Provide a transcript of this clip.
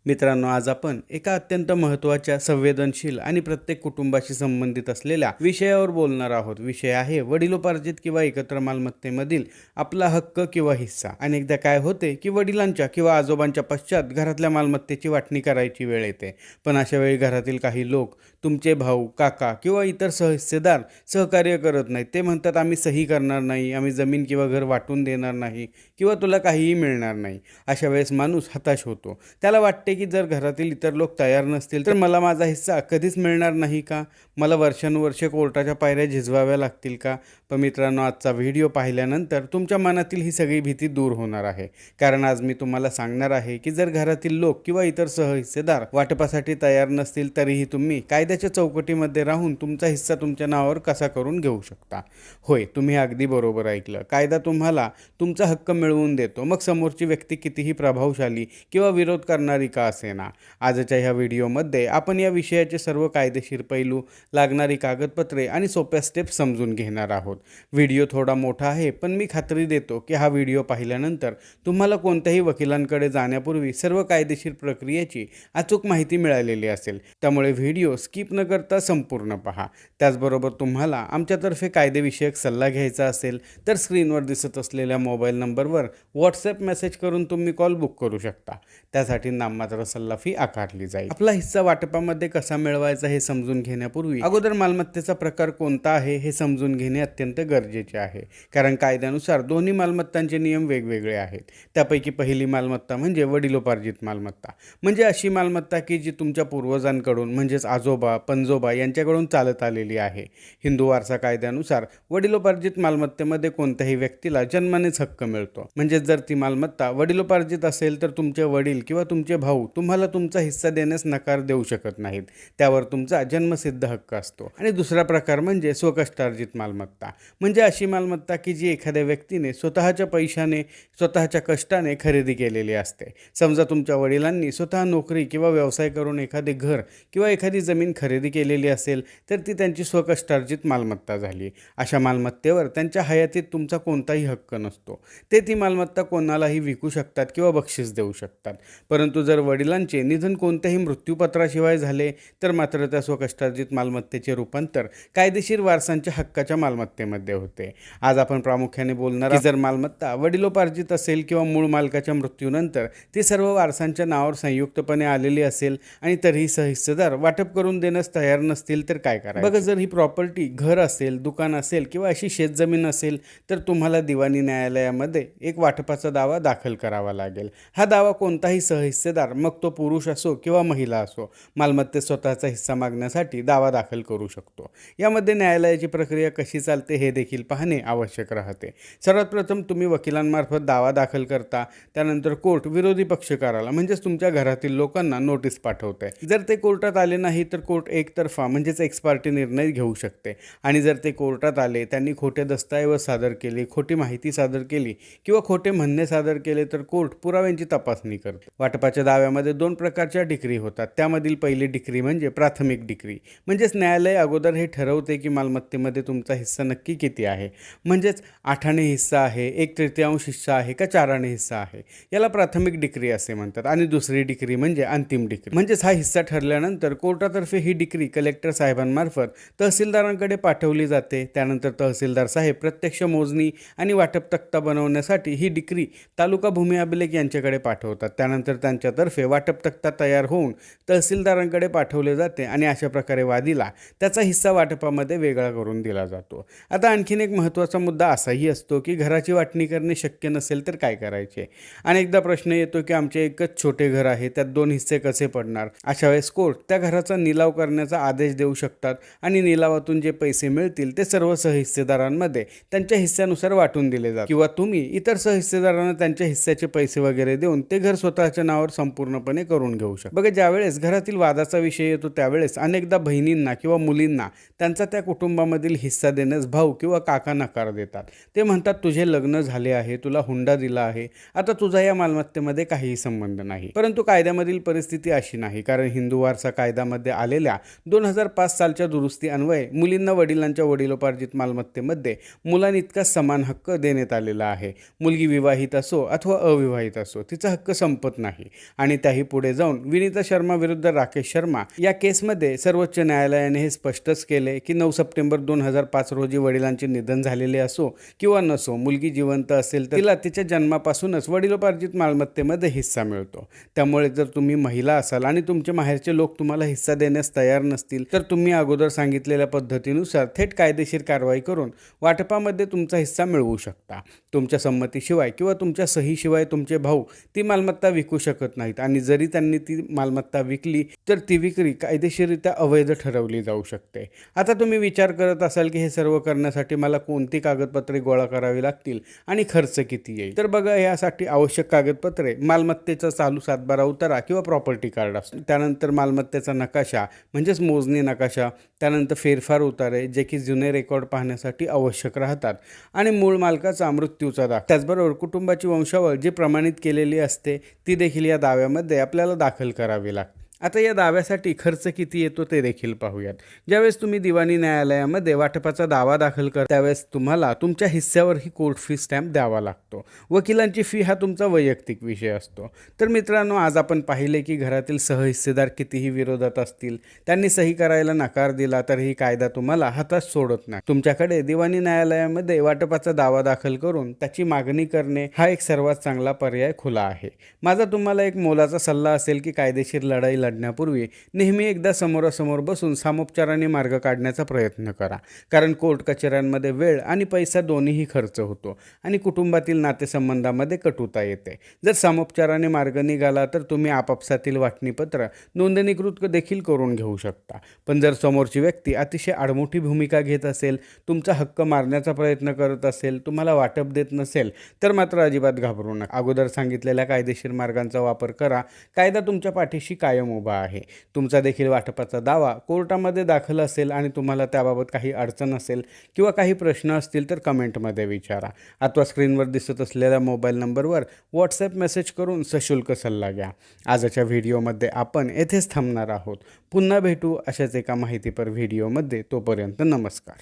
मित्रांनो, आज आपण एका अत्यंत महत्त्वाच्या, संवेदनशील आणि प्रत्येक कुटुंबाशी संबंधित असलेल्या विषयावर बोलणार आहोत. विषय आहे वडिलोपार्जित किंवा एकत्र मालमत्तेमधील आपला हक्क किंवा हिस्सा. अनेकदा काय होते की वडिलांच्या किंवा आजोबांच्या पश्चात घरातल्या मालमत्तेची वाटणी करायची वेळ येते. पण अशा वेळी घरातील काही लोक, तुमचे भाऊ, काका किंवा इतर सहहिस्सेदार सहकार्य करत नाहीत. ते म्हणतात, आम्ही सही करणार नाही, आम्ही जमीन किंवा घर वाटून देणार नाही किंवा तुला काहीही मिळणार नाही. अशा वेळेस माणूस हताश होतो. त्याला वाटते की जर घरातील इतर लोक तयार नसतील तर मला माझा हिस्सा कधीच मिळणार नाही का? मला वर्षानुवर्षे कोर्टाच्या पायऱ्या झिजवाव्या लागतील का? पण मित्रांनो, आजचा व्हिडिओ पाहिल्यानंतर तुमच्या मनातील ही सगळी भीती दूर होणार आहे. कारण आज मी तुम्हाला सांगणार आहे की जर घरातील लोक किंवा इतर सहहिस्सेदार वाटपासाठी तयार नसतील तरीही तुम्ही कायद्याच्या चौकटीमध्ये राहून तुमचा हिस्सा तुमच्या नावावर कसा करून घेऊ शकता. होय, तुम्ही अगदी बरोबर ऐकलं. कायदा तुम्हाला तुमचा हक्क मिळवून देतो, मग समोरची व्यक्ती कितीही प्रभावशाली किंवा विरोध करणारी का असेना. आजच्या ह्या व्हिडिओमध्ये आपण या विषयाचे सर्व कायदेशीर पैलू, लागणारी कागदपत्रे आणि सोप्या स्टेप्स समजून घेणार आहोत. व्हिडिओ थोडा मोठा आहे, पण मी खात्री देतो की हा व्हिडिओ पाहिल्यानंतर तुम्हाला कोणत्याही वकिलांकडे जाण्यापूर्वी सर्व कायदेशीर प्रक्रियेची अचूक माहिती मिळालेली असेल. त्यामुळे व्हिडिओ स्किप न करता संपूर्ण पहा. त्याचबरोबर तुम्हाला आमच्यातर्फे कायदेविषयक सल्ला घ्यायचा असेल तर स्क्रीनवर दिसत असलेल्या मोबाईल नंबरवर व्हॉट्सॲप मेसेज करून तुम्ही कॉल बुक करू शकता. त्यासाठी नाममात्र सल्ला फी आकारली जाईल. आपला हिस्सा वाटपामध्ये कसा मिळवायचा हे समजून घेण्यापूर्वी अगोदर मालमत्तेचा प्रकार कोणता आहे हे समजून घेणे अत्यंत गरजेचे आहे. कारण कायद्यानुसार दोन्ही मालमत्तांचे नियम वेगवेगळे आहेत. त्यापैकी पहिली मालमत्ता म्हणजे वडिलोपार्जित मालमत्ता. म्हणजे अशी मालमत्ता की जी तुमच्या पूर्वजांकडून म्हणजेच आजोबा, पणजोबा यांच्याकडून चालत आलेली आहे. हिंदू वारसा कायद्यानुसार वडिलोपार्जित मालमत्तेमध्ये कोणत्याही व्यक्तीला जन्मानेच हक्क मिळतो. म्हणजे जर ती मालमत्ता वडिलोपार्जित असेल तर तुमचे वडील किंवा तुमचे भाऊ तुम्हाला तुमचा हिस्सा देण्यास नकार देऊ शकत नाहीत. त्यावर तुमचा जन्मसिद्ध हक्क असतो. आणि दुसरा प्रकार म्हणजे स्वकष्टार्जित मालमत्ता. म्हणजे अशी मालमत्ता की जी एखाद्या व्यक्तीने स्वतःच्या पैशाने, स्वतःच्या कष्टाने खरेदी केलेली असते. समजा तुमच्या वडिलांनी स्वतः नोकरी किंवा व्यवसाय करून एखादे घर किंवा एखादी जमीन खरेदी केलेली असेल तर ती त्यांची स्वकष्टार्जित मालमत्ता झाली. अशा मालमत्तेवर त्यांच्या हयातीत तुमचा कोणताही हक्क नसतो. ते ती मालमत्ता कोणालाही विकू शकतात किंवा बक्षीस देऊ शकतात. परंतु जर वडिलांचे निधन कोणत्याही मृत्यूपत्राशिवाय झाले तर मात्र त्या स्वकष्टार्जित मालमत्तेचे रूपांतर कायदेशीर वारसांच्या हक्काच्या मालमत्तेमध्ये होते. आज आपण प्रामुख्याने बोलणार की जर मालमत्ता वडिलोपार्जित असेल किंवा मूळ मालकाच्या मृत्यूनंतर ती सर्व वारसांच्या नावावर संयुक्तपणे आलेली असेल आणि तरीही सहहिस्सेदार वाटप करून देण्यास तयार नसतील तर काय करायचं. बघा, जर ही प्रॉपर्टी घर असेल, दुकान असेल किंवा अशी शेतजमीन असेल तर तुम्हाला दिवाणी न्यायालयामध्ये एक वाटपाचा दावा दाखल करावा लागेल. हा दावा कोणताही सहहिस्सेदार, मग तो पुरुष असो किंवा महिला असो, मालमत्तेत स्वतःचा हिस्सा मागण्यासाठी दावा दाखल करू शकतो. यामध्ये न्यायालयाची प्रक्रिया कशी चालते हे देखील पाहणे आवश्यक राहते. सर्वात प्रथम तुम्ही वकिलांमार्फत दावा दाखल करता. त्यानंतर कोर्ट विरोधी पक्षकाराला म्हणजेच तुमच्या घरातील लोकांना नोटीस पाठवते. जर ते कोर्टात आले नाही तर कोर्ट एकतर्फा म्हणजेच एक्स पार्टी निर्णय घेऊ शकते. आणि जर ते कोर्टात आले, त्यांनी खोटे दस्तऐवज सादर केले, खोटी माहिती सादर केली किंवा खोटे म्हणणे सादर केले तर कोर्ट पुराव्यांची तपासणी करते. वाटपाच्या दाव्यामध्ये दोन प्रकारच्या डिक्री होतात. त्यामधील पहिली डिक्री म्हणजे प्राथमिक डिक्री. म्हणजेच न्यायालय अगोदर हे ठरवते की मालमत्तेमध्ये तुमचा हिस्सा नक्की किती आहे. म्हणजेच 8 हिस्सा आहे, 1/3 हिस्सा आहे का 4 हिस्सा आहे, याला प्राथमिक डिक्री असे म्हणतात. आणि दुसरी डिक्री म्हणजे अंतिम डिक्री. म्हणजेच हा हिस्सा ठरल्यानंतर कोर्टातर्फे ही डिक्री कलेक्टर साहेबांमार्फत तहसीलदारांकडे पाठवली जाते. त्यानंतर तहसीलदार साहेब प्रत्यक्ष मोजणी आणि वाटप तक्ता बनवण्यासाठी ही डिक्री तालुका भूमी अभिलेख यांच्याकडे पाठवतात. त्यानंतर त्यांच्यातर्फे वाटप तक्ता तयार होऊन तहसीलदारांकडे पाठवले जाते आणि अशा प्रकारे वादीला त्याचा हिस्सा वाटपामध्ये वेगळा करून दिला जातो. आता आणखीन एक महत्त्वाचा मुद्दा असाही असतो की घराची वाटणी करणे शक्य नसेल तर काय करायचे. अनेकदा प्रश्न येतो की आमचे एकच छोटे घर आहे, त्यात 2 हिस्से कसे पडणार. अशा वेळेस कोर्ट त्या घराचा निलाव करण्याचा आदेश देऊ शकतात आणि निलावातून जे पैसे मिळतील ते सर्व सहहिस्सेदारांमध्ये त्यांच्या हिस्स्यानुसार वाटून दिले जातात. किंवा तुम्ही इतर सहहिस्सेदारांना त्यांच्या हिस्स्याचे पैसे वगैरे देऊन ते घर स्वतःच्या नावावर संपूर्णपणे करून घेऊ शकता. बघा, ज्यावेळेस घरातील वादाचा विषय येतो त्यावेळेस अनेकदा बहिणींना किंवा मुलींना त्यांचा त्या कुटुंबामधील हिस्सा देण्यास भाऊ किंवा काका नकार देतात. ते म्हणतात, तुझे लग्न झाले आहे, तुला हुंडा दिला आहे, आता तुझा या मालमत्तेमध्ये काहीही संबंध नाही. परंतु कायद्यामधील परिस्थिती अशी नाही. कारण हिंदू वारसा कायद्यामध्ये आलेल्या 2005 सालच्या दुरुस्ती अन्वये मुलींना वडिलांच्या वडिलोपार्जित मालमत्तेमध्ये मुलांइतकाच समान हक्क देण्यात आलेला आहे. मुलगी विवाहित असो अथवा अविवाहित असो, तिचा हक्क संपत नाही. आणि आणि त्याही पुढे जाऊन विनीता शर्मा विरुद्ध राकेश शर्मा या केसमध्ये सर्वोच्च न्यायालयाने हे स्पष्टच केले की 9 सप्टेंबर 2005 रोजी वडिलांचे निधन झालेले असो किंवा नसो, मुलगी जिवंत असेल तर तिला तिच्या जन्मापासूनच वडिलोपार्जित मालमत्तेमध्ये हिस्सा मिळतो. त्यामुळे जर तुम्ही महिला असाल आणि तुमचे माहेरचे लोक तुम्हाला हिस्सा देण्यास तयार नसतील तर तुम्ही अगोदर सांगितलेल्या पद्धतीनुसार थेट कायदेशीर कारवाई करून वाटपामध्ये तुमचा हिस्सा मिळवू शकता. तुमच्या संमतीशिवाय किंवा तुमच्या सहीशिवाय तुमचे भाऊ ती मालमत्ता विकू शकत नाहीत आणि जरी त्यांनी ती मालमत्ता विकली तर ती विक्री कायदेशीररित्या अवैध ठरवली जाऊ शकते. आता तुम्ही विचार करत असाल की हे सर्व करण्यासाठी मला कोणती कागदपत्रे गोळा करावी लागतील आणि खर्च किती येईल. तर बघा, यासाठी आवश्यक कागदपत्रे मालमत्तेचा चालू सातबारा उतारा किंवा प्रॉपर्टी कार्ड असतो, त्यानंतर मालमत्तेचा नकाशा म्हणजेच मोजणी नकाशा, त्यानंतर फेरफार उतारे जे की जुने रेकॉर्ड पाहण्यासाठी आवश्यक राहतात आणि मूळ मालकाचा मृत्यूचा दाखला. त्याचबरोबर कुटुंबाची वंशावळ जी प्रमाणित केलेली असते ती देखील या दाव्यामध्ये आपल्याला दाखल करावी लागते. आता या दाव्यासाठी खर्च किती येतो ते देखील पाहूयात. ज्यावेळेस तुम्ही दिवाणी न्यायालयामध्ये वाटपाचा दावा दाखल करता त्यावेळेस तुम्हाला तुमच्या हिस्स्यावरही कोर्ट फी स्टॅम्प द्यावा लागतो. वकिलांची फी हा तुमचा वैयक्तिक विषय असतो. तर मित्रांनो, आज आपण पाहिले की घरातील सहहिस्सेदार कितीही विरोधात असतील, त्यांनी सही करायला नकार दिला तरीही कायदा तुम्हाला हातात सोडत नाही. तुमच्याकडे दिवाणी न्यायालयामध्ये वाटपाचा दावा दाखल करून त्याची मागणी करणे हा एक सर्वात चांगला पर्याय खुला आहे. माझा तुम्हाला एक मोलाचा सल्ला असेल की कायदेशीर लढाई लढण्यापूर्वी नेहमी एकदा समोरासमोर बसून सामोपचाराने मार्ग काढण्याचा प्रयत्न करा. कारण कोर्ट कचेऱ्यांमध्ये वेळ आणि पैसा दोन्हीही खर्च होतो आणि कुटुंबातील नातेसंबंधामध्ये कटुता येते. जर सामोपचाराने मार्ग निघाला तर तुम्ही आपापसातील वाटणीपत्र नोंदणीकृत देखील करून घेऊ शकता. पण जर समोरची व्यक्ती अतिशय आडमुठी भूमिका घेत असेल, तुमचा हक्क मारण्याचा प्रयत्न करत असेल, तुम्हाला वाटप देत नसेल तर मात्र अजिबात घाबरू नका. अगोदर सांगितलेल्या कायदेशीर मार्गांचा वापर करा. कायदा तुमच्या पाठीशी कायम उभा आहे. तुमचा देखील वाटपाचा दावा कोर्टामध्ये दाखल असेल आणि तुम्हाला त्याबाबत काही अडचण असेल किंवा काही प्रश्न असतील तर कमेंटमध्ये विचारा. अथवा स्क्रीनवर दिसत असलेल्या मोबाईल नंबरवर व्हॉट्सॲप मेसेज करून सशुल्क सल्ला घ्या. आजच्या व्हिडिओमध्ये आपण येथेच थांबणार आहोत. पुन्हा भेटू अशाच एका माहितीपर व्हिडिओमध्ये. तोपर्यंत नमस्कार.